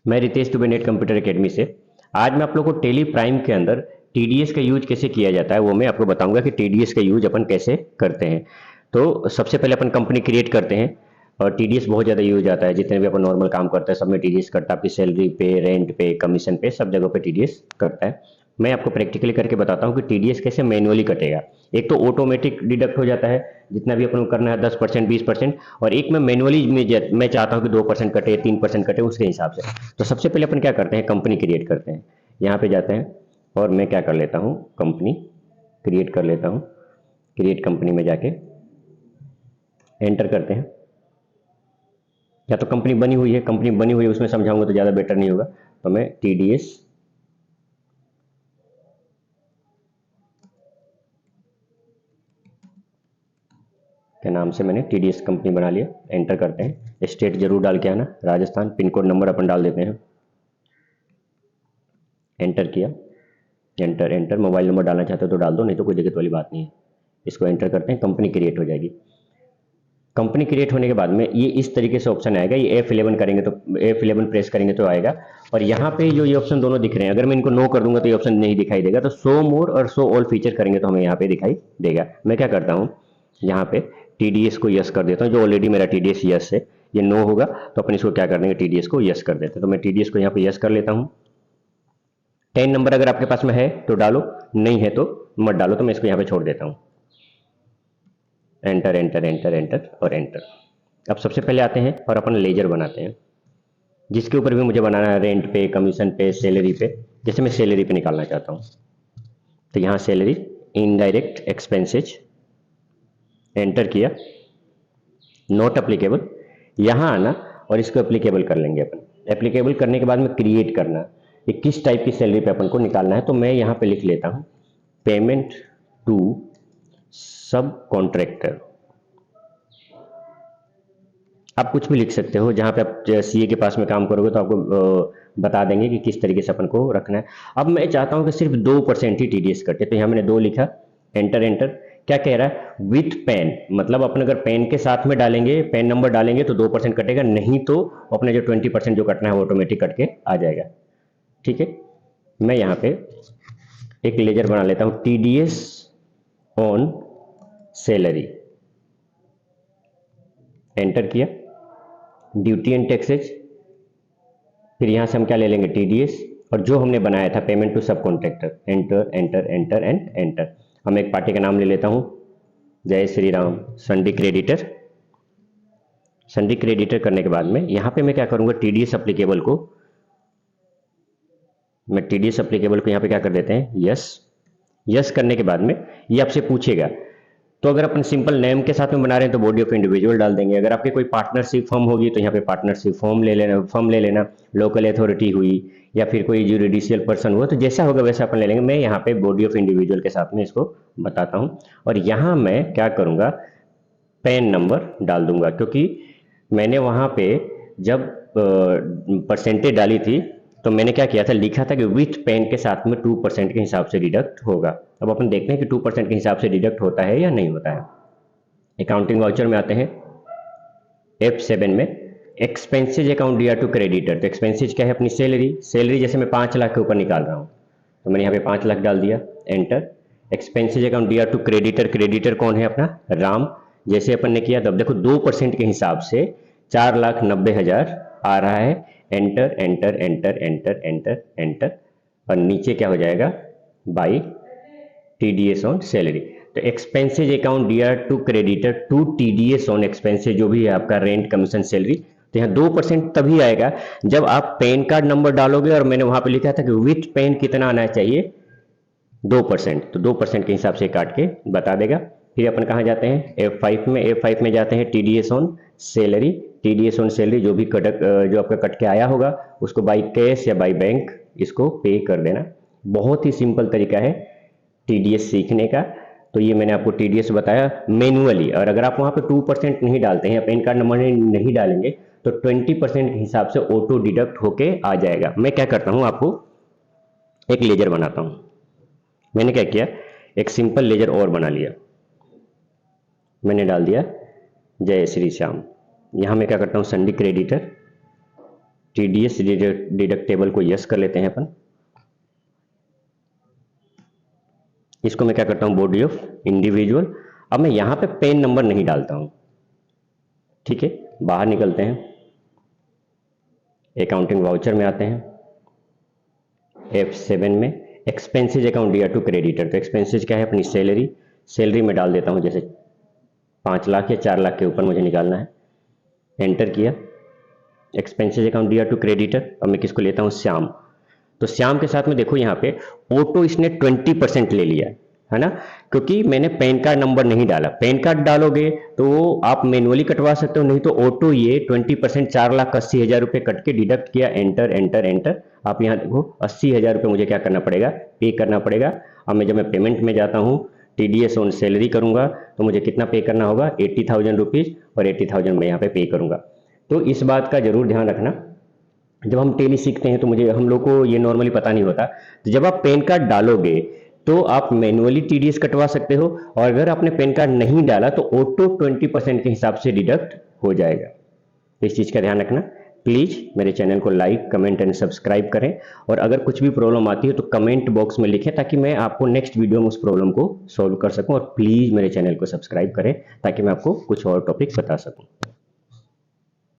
मैं Ritesh Dubey net computer academy से। आज मैं आप लोगों को टेली प्राइम के अंदर टीडीएस का यूज कैसे किया जाता है वो मैं आपको बताऊंगा कि टीडीएस का यूज अपन कैसे करते हैं। तो सबसे पहले अपन कंपनी क्रिएट करते हैं और टीडीएस बहुत ज़्यादा यूज आता है। जितने भी अपन नॉर्मल काम करते हैं सब में टीडीएस करता है। आपकी सैलरी पे, रेंट पे, कमीशन पे, सब जगहों पे टीडीएस करता है। मैं आपको प्रैक्टिकली करके बताता हूँ कि टीडीएस कैसे मैनुअली कटेगा। एक तो ऑटोमेटिक डिडक्ट हो जाता है जितना भी अपन को करना है 10% 20%, और एक में मैनुअली मैं चाहता हूँ कि 2% कटे, 3% कटे, उसके हिसाब से। तो सबसे पहले अपन क्या करते हैं, कंपनी क्रिएट करते हैं। यहाँ पे जाते हैं और मैं क्या कर लेता हूँ, कंपनी क्रिएट कर लेता हूँ। क्रिएट कंपनी में जाके एंटर करते हैं। या तो कंपनी बनी हुई है, कंपनी बनी हुई है उसमें समझाऊंगा तो ज़्यादा बेटर नहीं होगा। तो मैं टीडीएस के नाम से मैंने टीडीएस कंपनी बना लिया। एंटर करते हैं। स्टेट जरूर डाल के आना, राजस्थान। पिन कोड नंबर अपन डाल देते हैं। एंटर किया, एंटर एंटर। मोबाइल नंबर डालना चाहते हो तो डाल दो, नहीं तो कोई दिक्कत वाली बात नहीं है। इसको एंटर करते हैं, कंपनी क्रिएट हो जाएगी। कंपनी क्रिएट होने के बाद में ये इस तरीके से ऑप्शन आएगा। ये F11 करेंगे तो F11 प्रेस करेंगे तो आएगा। और यहाँ पे जो ये ऑप्शन दोनों दिख रहे हैं, अगर मैं इनको नो कर दूंगा तो ये ऑप्शन नहीं दिखाई देगा। तो शो मोर और शो ऑल फीचर करेंगे तो हमें यहाँ पे दिखाई देगा। मैं क्या करता हूँ, यहाँ पे टीडीएस को यस कर देता हूँ। जो ऑलरेडी मेरा टीडीएस यस है, ये नो होगा तो अपन इसको क्या कर देंगे, टीडीएस को यस कर देते हैं। तो मैं टीडीएस को यहाँ पे यस कर लेता हूँ। 10 नंबर अगर आपके पास में है तो डालो, नहीं है तो मत डालो। तो मैं इसको यहाँ पे छोड़ देता हूँ। एंटर एंटर एंटर एंटर और एंटर। अब सबसे पहले आते हैं और अपन लेजर बनाते हैं, जिसके ऊपर भी मुझे बनाना है, रेंट पे, कमीशन पे, सैलरी पे। जैसे मैं सैलरी पे निकालना चाहता हूँ तो यहाँ सैलरी, इनडायरेक्ट एक्सपेंसेज, एंटर किया। नॉट अप्लीकेबल, यहाँ आना और इसको एप्लीकेबल कर लेंगे अपन। एप्लीकेबल करने के बाद में क्रिएट करना, ये किस टाइप की सैलरी पे अपन को निकालना है। तो मैं यहाँ पे लिख लेता हूँ पेमेंट टू सब कॉन्ट्रैक्टर। आप कुछ भी लिख सकते हो, जहाँ पे आप सीए के पास में काम करोगे तो आपको बता देंगे कि किस तरीके से अपन को रखना है। अब मैं चाहता हूँ कि सिर्फ 2% ही टीडीएस कटे, तो यहाँ मैंने 2 लिखा। Enter enter. क्या कह रहा है, विथ पेन, मतलब अपन अगर पेन के साथ में डालेंगे, पेन नंबर डालेंगे तो 2% कटेगा, नहीं तो अपने जो 20% जो कटना है वो ऑटोमेटिक कट के आ जाएगा। ठीक है, मैं यहाँ पे एक लेजर बना लेता हूँ, टीडीएस ऑन सैलरी। एंटर किया। ड्यूटी एंड टैक्सेज, फिर यहाँ से हम क्या ले लेंगे, टीडीएस, और जो हमने बनाया था payment to subcontractor. Enter enter enter and enter. हम एक पार्टी का नाम ले लेता हूँ, Jai Shri Ram sundry creditor. Sundry creditor करने के बाद में यहाँ पे मैं क्या करूँगा, टीडीएस अप्लीकेबल को, मैं टीडीएस अप्लीकेबल को यहाँ पे क्या कर देते हैं, यस। यस करने के बाद में ये आपसे पूछेगा। तो अगर अपन सिंपल नेम के साथ में बना रहे हैं तो बॉडी ऑफ इंडिविजुअल डाल देंगे। अगर आपके कोई पार्टनरशिप फॉर्म होगी तो यहाँ पे पार्टनरशिप फॉर्म ले लेना। लोकल अथॉरिटी हुई या फिर कोई जुडिशियल पर्सन हुआ तो जैसा होगा वैसा अपन ले लेंगे। मैं यहाँ पे बॉडी ऑफ इंडिविजुअल के साथ में इसको बताता हूँ। और यहाँ मैं क्या करूँगा, पैन नंबर डाल दूंगा, क्योंकि मैंने वहाँ पे जब परसेंटेज डाली थी तो मैंने क्या किया था, लिखा था कि विथ पेन के साथ में 2% के हिसाब से डिडक्ट होगा। अब अपन देखते हैं कि 2% के हिसाब से डिडक्ट होता है या नहीं होता है। अकाउंटिंग वाउचर में आते हैं, F7 में expenses account DR to creditor. तो एक्सपेंसेज क्या है, अपनी सैलरी। सैलरी जैसे मैं 5 लाख के ऊपर निकाल रहा हूँ तो मैंने यहाँ पे 5 लाख डाल दिया। Enter. Expenses account DR to creditor, creditor कौन है, अपना राम। जैसे अपन ने किया, तब देखो 2% के हिसाब से 4,90,000 आ रहा है। Enter enter enter enter enter enter. और नीचे क्या हो जाएगा, बाई टीडीएस ऑन सैलरी। तो expenses account DR to creditor to TDS on expenses, जो भी है आपका रेंट, कमीशन, सैलरी। तो यहाँ 2% तभी आएगा जब आप पैन कार्ड नंबर डालोगे, और मैंने वहां पे लिखा था कि विथ पेन कितना आना चाहिए, 2%। तो 2% के हिसाब से काट के बता देगा। फिर अपन कहाँ जाते हैं, F5 में। F5 में जाते हैं TDS on salary. TDS on salary जो भी जो आपका कट के आया होगा उसको बाई कैश या बाई बैंक इसको पे कर देना। बहुत ही सिंपल तरीका है टीडीएस सीखने का। तो ये मैंने आपको टीडीएस बताया मैनुअली। और अगर आप वहाँ पे 2% नहीं डालते हैं, पैन कार्ड नंबर नहीं डालेंगे, तो 20% के हिसाब से ऑटो डिडक्ट होके आ जाएगा। मैं क्या करता हूँ, आपको एक लेजर बनाता हूँ। मैंने क्या किया, एक सिंपल लेजर और बना लिया। मैंने डाल दिया जय श्री श्याम। यहाँ मैं क्या करता हूँ, संडी क्रेडिटर, टीडीएस डिडक्टेबल को यस कर लेते हैं अपन। इसको मैं क्या करता हूं, बॉडी ऑफ इंडिविजुअल। अब मैं यहां पे पेन नंबर नहीं डालता हूं, ठीक है। बाहर निकलते हैं, अकाउंटिंग वाउचर में आते हैं, F7 में एक्सपेंसेज अकाउंट दिया टू क्रेडिटर। तो एक्सपेंसेज क्या है, अपनी सैलरी। सैलरी में डाल देता हूं जैसे 5 लाख या 4 लाख के ऊपर मुझे निकालना है। एंटर किया, एक्सपेंसेज अकाउंट दिया टू क्रेडिटर। अब मैं किसको लेता हूं, श्याम। तो श्याम के साथ में देखो यहाँ पे ऑटो इसने 20% ले लिया है ना, क्योंकि मैंने पैन कार्ड नंबर नहीं डाला। पैन कार्ड डालोगे तो आप मैनुअली कटवा सकते हो, नहीं तो ऑटो ये 20% 4,80,000 रुपये कट के डिडक्ट किया। Enter enter enter. आप यहाँ देखो 80,000 रुपये मुझे क्या करना पड़ेगा, पे करना पड़ेगा। अब मैं जब मैं पेमेंट में जाता हूँ, टीडीएस ऑन सैलरी करूंगा तो मुझे कितना पे करना होगा, 80,000 रुपीज़, और 80,000 मैं यहाँ पे पे करूंगा। तो इस बात का जरूर ध्यान रखना। जब हम टेली सीखते हैं तो हम लोग को ये नॉर्मली पता नहीं होता। तो जब आप पैन कार्ड डालोगे तो आप मैनुअली टीडीएस कटवा सकते हो, और अगर आपने पैन कार्ड नहीं डाला तो ऑटो 20% के हिसाब से डिडक्ट हो जाएगा। तो इस चीज़ का ध्यान रखना। प्लीज़ मेरे चैनल को लाइक, कमेंट एंड सब्सक्राइब करें, और अगर कुछ भी प्रॉब्लम आती है तो कमेंट बॉक्स में लिखें, ताकि मैं आपको नेक्स्ट वीडियो में उस प्रॉब्लम को सॉल्व कर सकूं। और प्लीज़ मेरे चैनल को सब्सक्राइब करें ताकि मैं आपको कुछ और टॉपिक बता सकूं।